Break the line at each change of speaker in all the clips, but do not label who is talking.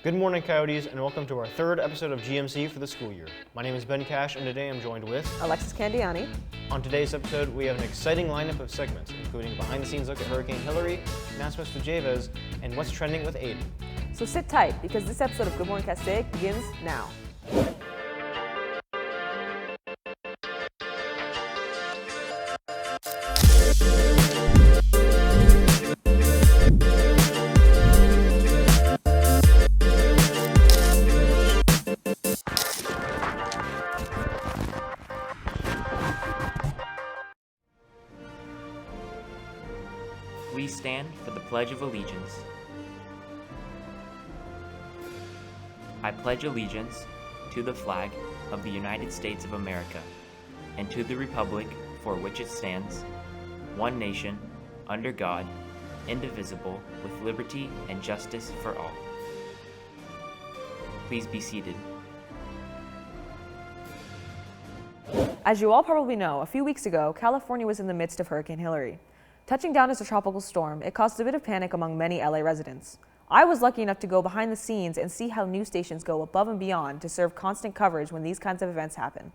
Good morning, Coyotes, and welcome to our third episode of GMC for the school year. My name is Ben Cash, and today I'm joined with
Alexis Candiani.
On today's episode, we have an exciting lineup of segments, including a behind-the-scenes look at Hurricane Hilary, announcements with Javes, and what's trending with Aiden.
So sit tight, because this episode of Good Morning Castaic begins now.
We stand for the Pledge of Allegiance. I pledge allegiance to the flag of the United States of America and to the republic for which it stands, one nation, under God, indivisible, with liberty and justice for all. Please be seated.
As you all probably know, a few weeks ago, California was in the midst of Hurricane Hilary. Touching down as a tropical storm, it caused a bit of panic among many LA residents. I was lucky enough to go behind the scenes and see how news stations go above and beyond to serve constant coverage when these kinds of events happen.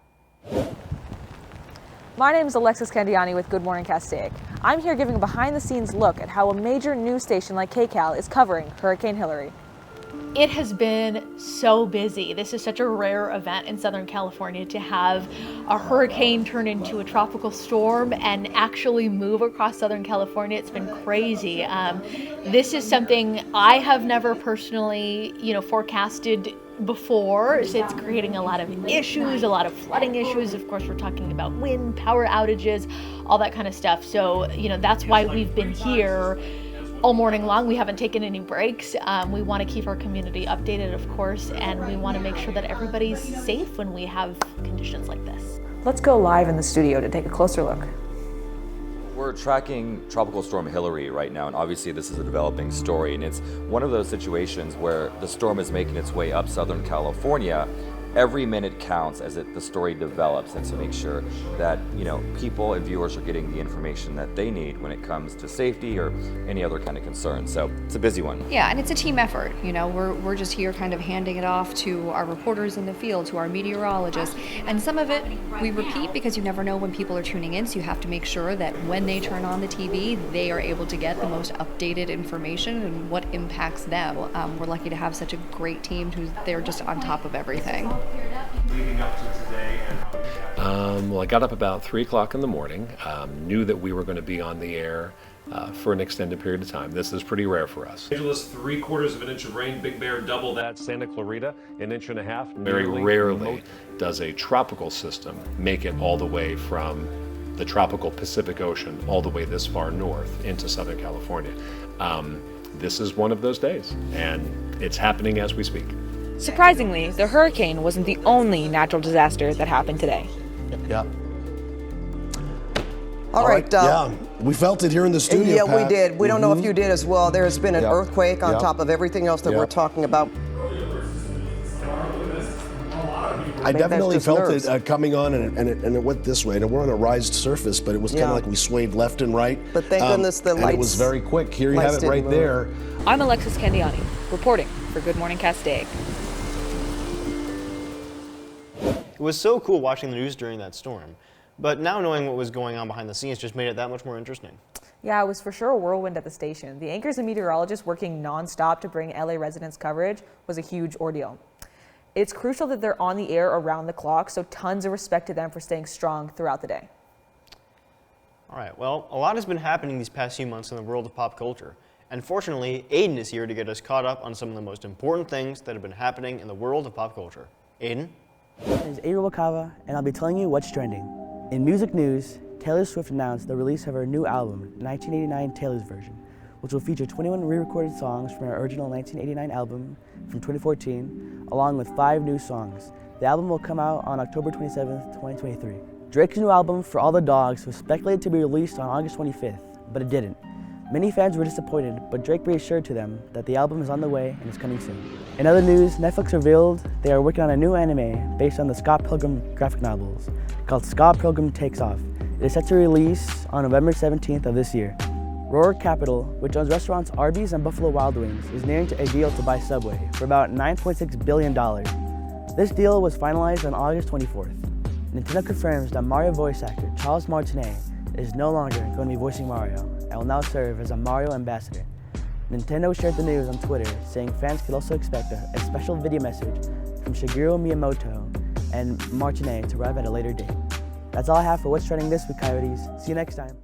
My name is Alexis Candiani with Good Morning Castaic. I'm here giving a behind-the-scenes look at how a major news station like KCAL is covering Hurricane Hilary.
It has been so busy. This is such a rare event in Southern California to have a hurricane turn into a tropical storm and actually move across Southern California. It's been crazy. This is something I have never personally, forecasted before. So it's creating a lot of issues, a lot of flooding issues. Of course, we're talking about wind, power outages, all that kind of stuff. So, that's why we've been here all morning long. We haven't taken any breaks. We want to keep our community updated, of course, and we want to make sure that everybody's safe when we have conditions like this.
Let's go live in the studio to take a closer look.
We're tracking Tropical Storm Hilary right now, and obviously this is a developing story, and it's one of those situations where the storm is making its way up Southern California. Every minute counts as the story develops, and to make sure that people and viewers are getting the information that they need when it comes to safety or any other kind of concern. So it's a busy one.
Yeah, and it's a team effort. We're just here kind of handing it off to our reporters in the field, to our meteorologists, and some of it we repeat because you never know when people are tuning in. So you have to make sure that when they turn on the TV, they are able to get the most updated information and what impacts them. We're lucky to have such a great team who's they're just on top of everything.
Leading up to today and
Well, I got up about 3 o'clock in the morning, knew that we were going to be on the air for an extended period of time. This is pretty rare for us.
Angeles, 3/4 of an inch of rain. Big Bear, double that. Santa Clarita, 1.5 inches.
Very rarely does a tropical system make it all the way from the tropical Pacific Ocean all the way this far north into Southern California. This is one of those days, and it's happening as we speak.
Surprisingly, the hurricane wasn't the only natural disaster that happened today.
Yeah.
All right.
Yeah, we felt it here in the studio.
Yeah,
Pat.
we did. We don't know if you did as well. There's been an
Yep.
earthquake on
Yep.
top of everything else that
Yep.
we're talking about.
I definitely
just
felt
nerves.
it coming on, and it went this way. And we're on a raised surface, but it was kind of
Yeah.
like we swayed left and right.
But thank goodness the
and it was
lights-
very quick. Here you have
lights
it right
didn't move.
there.
I'm Alexis Candiani, reporting for Good Morning Castaic.
It was so cool watching the news during that storm, but now knowing what was going on behind the scenes just made it that much more interesting.
Yeah, it was for sure a whirlwind at the station. The anchors and meteorologists working nonstop to bring LA residents coverage was a huge ordeal. It's crucial that they're on the air around the clock, so tons of respect to them for staying strong throughout the day.
All right, well, a lot has been happening these past few months in the world of pop culture. And fortunately, Aiden is here to get us caught up on some of the most important things that have been happening in the world of pop culture. Aiden?
My name is Adriel Wakava, and I'll be telling you what's trending. In music news, Taylor Swift announced the release of her new album, 1989 Taylor's Version, which will feature 21 re-recorded songs from her original 1989 album from 2014, along with 5 new songs. The album will come out on October 27th, 2023. Drake's new album, For All the Dogs, was speculated to be released on August 25th, but it didn't. Many fans were disappointed, but Drake reassured to them that the album is on the way and is coming soon. In other news, Netflix revealed they are working on a new anime based on the Scott Pilgrim graphic novels called Scott Pilgrim Takes Off. It is set to release on November 17th of this year. Roar Capital, which owns restaurants Arby's and Buffalo Wild Wings, is nearing to a deal to buy Subway for about $9.6 billion. This deal was finalized on August 24th. Nintendo confirms that Mario voice actor Charles Martinet is no longer going to be voicing Mario and will now serve as a Mario ambassador. Nintendo shared the news on Twitter, saying fans could also expect a special video message from Shigeru Miyamoto and Martinet to arrive at a later date. That's all I have for What's Trending this week, Coyotes. See you next time.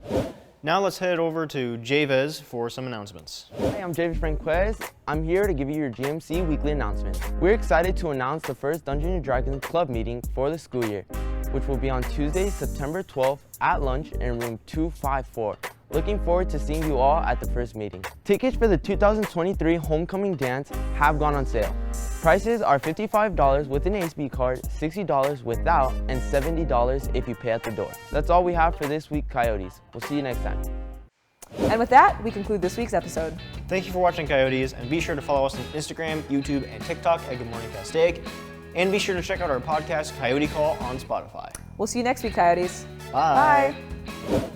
Now let's head over to Javez for some announcements.
Hey, I'm Javis Franquez. I'm here to give you your GMC weekly announcement. We're excited to announce the first Dungeons & Dragons Club meeting for the school year, which will be on Tuesday, September 12th at lunch in room 254. Looking forward to seeing you all at the first meeting. Tickets for the 2023 Homecoming Dance have gone on sale. Prices are $55 with an ASB card, $60 without, and $70 if you pay at the door. That's all we have for this week, Coyotes. We'll see you next time.
And with that, we conclude this week's episode.
Thank you for watching, Coyotes, and be sure to follow us on Instagram, YouTube, and TikTok at Good Morning Castaic. And be sure to check out our podcast, Coyote Call, on Spotify.
We'll see you next week, Coyotes.
Bye.
Bye.